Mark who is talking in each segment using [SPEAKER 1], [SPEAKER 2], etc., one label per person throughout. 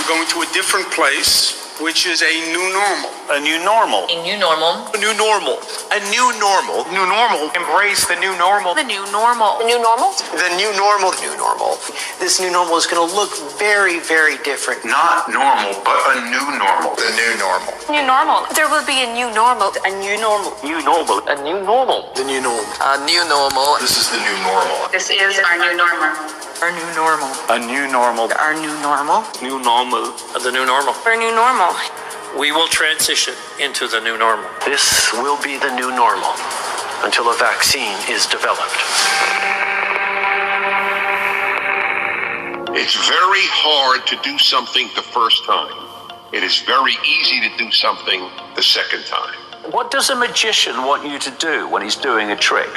[SPEAKER 1] going to a different place, which is a new normal.
[SPEAKER 2] A new normal.
[SPEAKER 3] A new normal.
[SPEAKER 2] A new normal.
[SPEAKER 4] A new normal.
[SPEAKER 1] New normal.
[SPEAKER 4] Embrace the new normal.
[SPEAKER 3] The new normal.
[SPEAKER 5] The new normal?
[SPEAKER 4] The new normal.
[SPEAKER 6] New normal. This new normal is going to look very, very different.
[SPEAKER 7] Not normal, but a new normal.
[SPEAKER 4] The new normal.
[SPEAKER 5] New normal. There will be a new normal.
[SPEAKER 6] A new normal.
[SPEAKER 2] New normal.
[SPEAKER 6] A new normal.
[SPEAKER 4] The new normal.
[SPEAKER 3] A new normal.
[SPEAKER 7] This is the new normal.
[SPEAKER 5] This is our new normal.
[SPEAKER 3] Our new normal.
[SPEAKER 2] A new normal.
[SPEAKER 3] Our new normal.
[SPEAKER 2] New normal.
[SPEAKER 8] The new normal.
[SPEAKER 5] Our new normal.
[SPEAKER 8] We will transition into the new normal.
[SPEAKER 6] This will be the new normal until a vaccine is developed.
[SPEAKER 9] It's very hard to do something the first time. It is very easy to do something the second time.
[SPEAKER 10] What does a magician want you to do when he's doing a trick?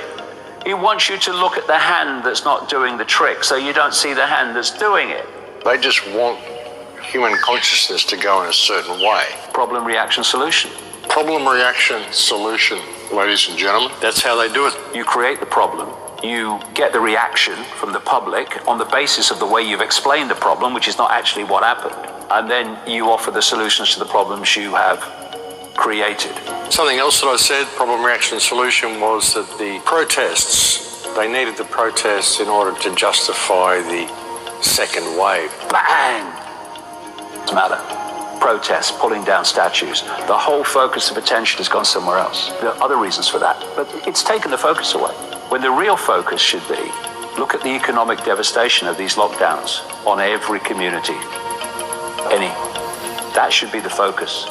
[SPEAKER 10] He wants you to look at the hand that's not doing the trick, so you don't see the hand that's doing it.
[SPEAKER 11] They just want human consciousness to go in a certain way.
[SPEAKER 10] Problem, reaction, solution.
[SPEAKER 11] Problem, reaction, solution, ladies and gentlemen. That's how they do it.
[SPEAKER 10] You create the problem. You get the reaction from the public on the basis of the way you've explained the problem, which is not actually what happened. And then you offer the solutions to the problems you have created.
[SPEAKER 11] Something else that I said, problem, reaction, solution, was that the protests, they needed the protests in order to justify the second wave.
[SPEAKER 10] Bang! What's the matter? Protests, pulling down statues. The whole focus of attention has gone somewhere else. There are other reasons for that, but it's taken the focus away. When the real focus should be, look at the economic devastation of these lockdowns on every community. That should be the focus.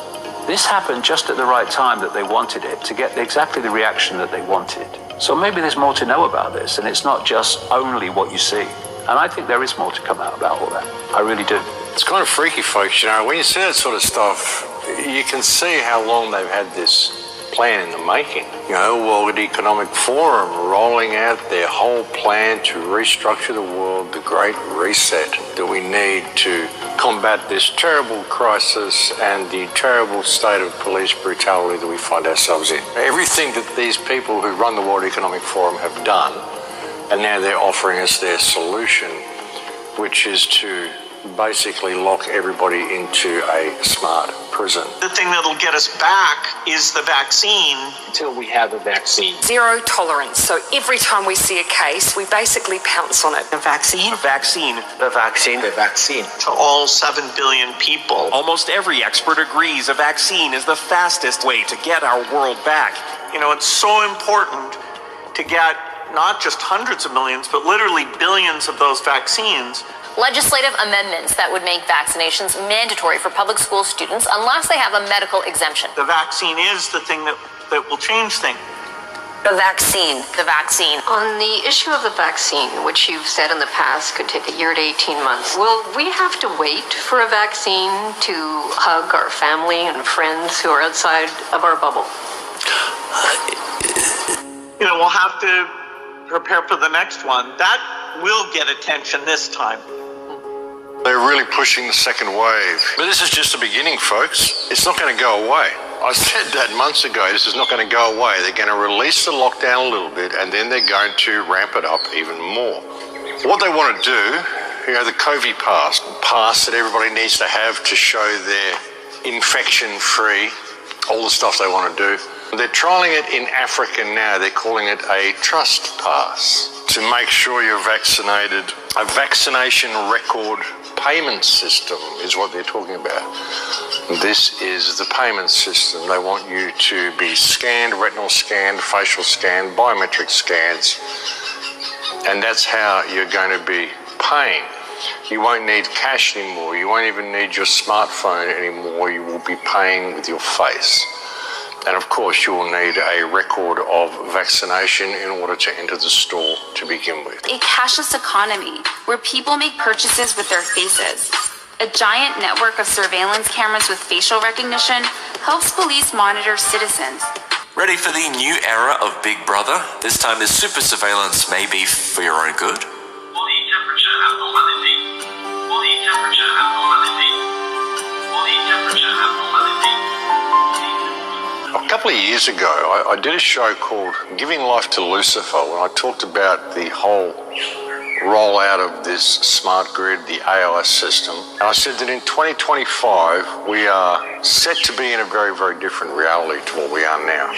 [SPEAKER 10] This happened just at the right time that they wanted it, to get exactly the reaction that they wanted. So maybe there's more to know about this, and it's not just only what you see. And I think there is more to come out about all that. I really do.
[SPEAKER 11] It's kind of freaky, folks. You know, when you see that sort of stuff, you can see how long they've had this plan in the making. You know, World Economic Forum rolling out their whole plan to restructure the world, the Great Reset that we need to combat this terrible crisis and the terrible state of police brutality that we find ourselves in. Everything that these people who run the World Economic Forum have done, and now they're offering us their solution, which is to basically lock everybody into a smart prison.
[SPEAKER 4] The thing that'll get us back is the vaccine.
[SPEAKER 6] Until we have a vaccine.
[SPEAKER 5] Zero tolerance. So every time we see a case, we basically pounce on it.
[SPEAKER 4] The vaccine?
[SPEAKER 6] Vaccine. The vaccine. The vaccine.
[SPEAKER 4] To all 7 billion people.
[SPEAKER 2] Almost every expert agrees a vaccine is the fastest way to get our world back.
[SPEAKER 4] You know, it's so important to get not just hundreds of millions, but literally billions of those vaccines.
[SPEAKER 12] Legislative amendments that would make vaccinations mandatory for public school students unless they have a medical exemption.
[SPEAKER 4] The vaccine is the thing that will change things.
[SPEAKER 5] The vaccine.
[SPEAKER 12] The vaccine.
[SPEAKER 5] On the issue of the vaccine, which you've said in the past could take a year to 18 months, will we have to wait for a vaccine to hug our family and friends who are outside of our bubble?
[SPEAKER 4] You know, we'll have to prepare for the next one. That will get attention this time.
[SPEAKER 11] They're really pushing the second wave. But this is just the beginning, folks. It's not going to go away. I said that months ago. This is not going to go away. They're going to release the lockdown a little bit, and then they're going to ramp it up even more. What they want to do, you know, the COVID pass that everybody needs to have to show they're infection-free, all the stuff they want to do. They're trialling it in Africa now. They're calling it a trust pass to make sure you're vaccinated. A vaccination record payment system is what they're talking about. This is the payment system. They want you to be scanned, retinal scanned, facial scanned, biometric scans, and that's how you're going to be paying. You won't need cash anymore. You won't even need your smartphone anymore. You will be paying with your face. And of course, you will need a record of vaccination in order to enter the store to begin with.
[SPEAKER 13] A cashless economy where people make purchases with their faces. A giant network of surveillance cameras with facial recognition helps police monitor citizens.
[SPEAKER 8] Ready for the new era of Big Brother? This time the super surveillance may be for your own good.
[SPEAKER 7] Body temperature abnormality. Body temperature abnormality. Body temperature abnormality.
[SPEAKER 11] A couple of years ago, I did a show called Giving Life to Lucifer, when I talked about the whole rollout of this smart grid, the AI system. And I said that in 2025, we are set to be in a very, very different reality to what we are now.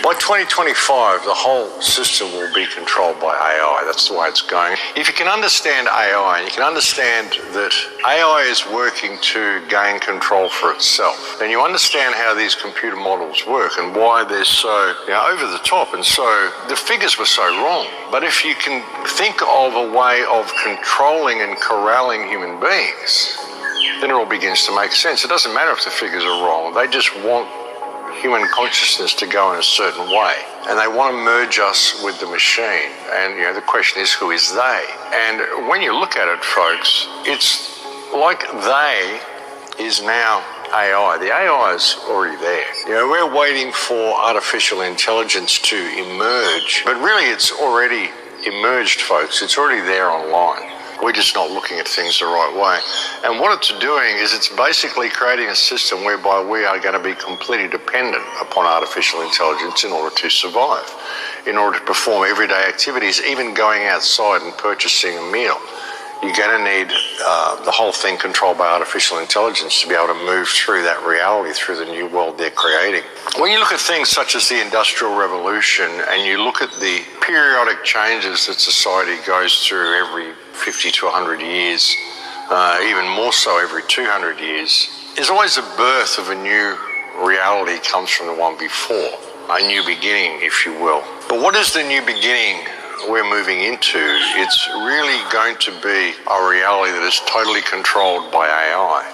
[SPEAKER 11] By 2025, the whole system will be controlled by AI. That's the way it's going. If you can understand AI, and you can understand that AI is working to gain control for itself, then you understand how these computer models work and why they're so over the top, and so the figures were so wrong. But if you can think of a way of controlling and corralling human beings, then it all begins to make sense. It doesn't matter if the figures are wrong. They just want human consciousness to go in a certain way, and they want to merge us with the machine. And the question is, who is they? And when you look at it, folks, it's like they is now AI. The AI is already there. We're waiting for artificial intelligence to emerge, but really it's already emerged, folks. It's already there online. We're just not looking at things the right way. And what it's doing is it's basically creating a system whereby we are going to be completely dependent upon artificial intelligence in order to survive, in order to perform everyday activities, even going outside and purchasing a meal. You're going to need the whole thing controlled by artificial intelligence to be able to move through that reality, through the new world they're creating. When you look at things such as the Industrial Revolution, and you look at the periodic changes that society goes through every 50 to 100 years, even more so every 200 years, there's always a birth of a new reality comes from the one before, a new beginning, if you will. But what is the new beginning we're moving into? It's really going to be a reality that is totally controlled by AI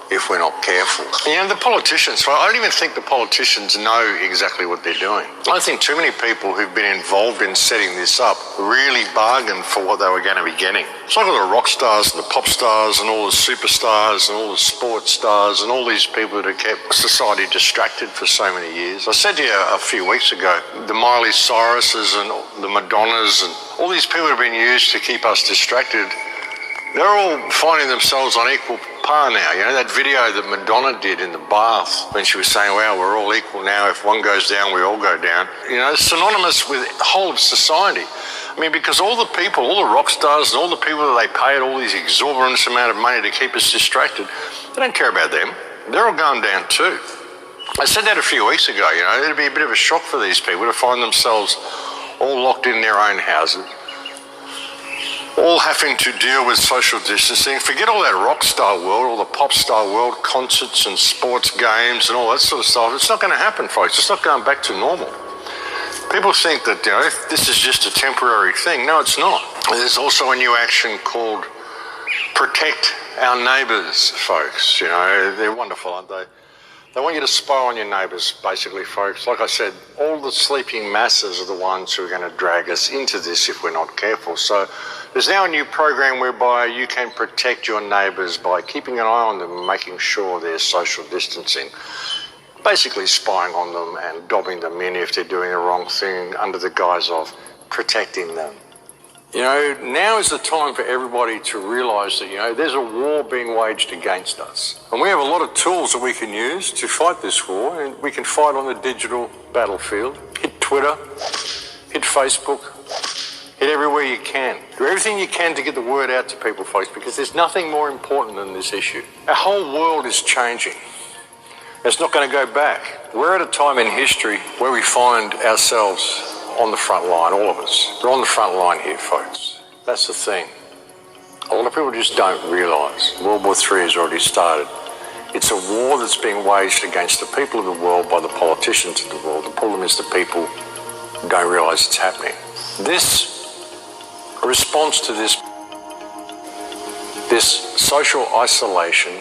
[SPEAKER 11] if we're not careful. The politicians, I don't even think the politicians know exactly what they're doing. I think too many people who've been involved in setting this up really bargained for what they were going to be getting. It's like all the rock stars and the pop stars and all the superstars and all the sports stars and all these people that have kept society distracted for so many years. I said to you a few weeks ago, the Miley Cyruses and the Madonnas and all these people have been used to keep us distracted. They're all finding themselves on equal par now. That video that Madonna did in the bath when she was saying, well, we're all equal now. If one goes down, we all go down. It's synonymous with the whole of society. Because all the people, all the rock stars and all the people that they pay all these exorbitant amount of money to keep us distracted, they don't care about them. They're all going down too. I said that a few weeks ago. It'd be a bit of a shock for these people to find themselves all locked in their own houses, all having to deal with social distancing. Forget all that rock star world, all the pop star world, concerts and sports games and all that sort of stuff. It's not going to happen, folks. It's not going back to normal. People think that this is just a temporary thing. No, it's not. There's also a new action called Protect Our Neighbours, folks. They're wonderful, aren't they? They want you to spy on your neighbours, basically, folks. Like I said, all the sleeping masses are the ones who are going to drag us into this if we're not careful. So there's now a new program whereby you can protect your neighbours by keeping an eye on them and making sure there's social distancing. Basically spying on them and dobbing them in if they're doing the wrong thing under the guise of protecting them. Now is the time for everybody to realise that, there's a war being waged against us. And we have a lot of tools that we can use to fight this war, and we can fight on the digital battlefield. Hit Twitter, hit Facebook, hit everywhere you can. Do everything you can to get the word out to people, folks, because there's nothing more important than this issue. Our whole world is changing. It's not going to go back. We're at a time in history where we find ourselves on the front line, all of us. We're on the front line here, folks. That's the thing. A lot of people just don't realise. World War III has already started. It's a war that's being waged against the people of the world by the politicians of the world. The problem is the people don't realise it's happening. This response to this social isolation,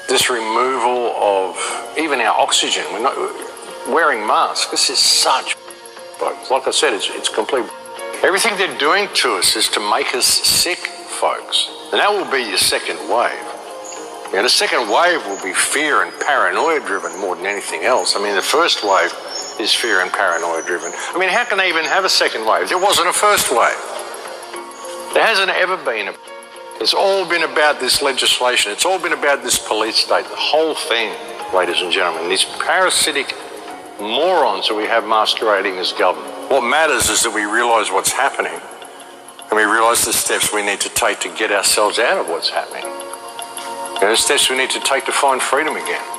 [SPEAKER 11] this removal of even our oxygen, we're not wearing masks. This is such, folks. Like I said, it's complete. Everything they're doing to us is to make us sick, folks. And that will be your second wave. The second wave will be fear and paranoia driven more than anything else. The first wave is fear and paranoia driven. How can they even have a second wave? There wasn't a first wave. There hasn't ever been a. It's all been about this legislation. It's all been about this police state. The whole thing, ladies and gentlemen, these parasitic morons that we have masquerading as government. What matters is that we realise what's happening And we realize the steps we need to take to get ourselves out of what's happening. The steps we need to take to find freedom again.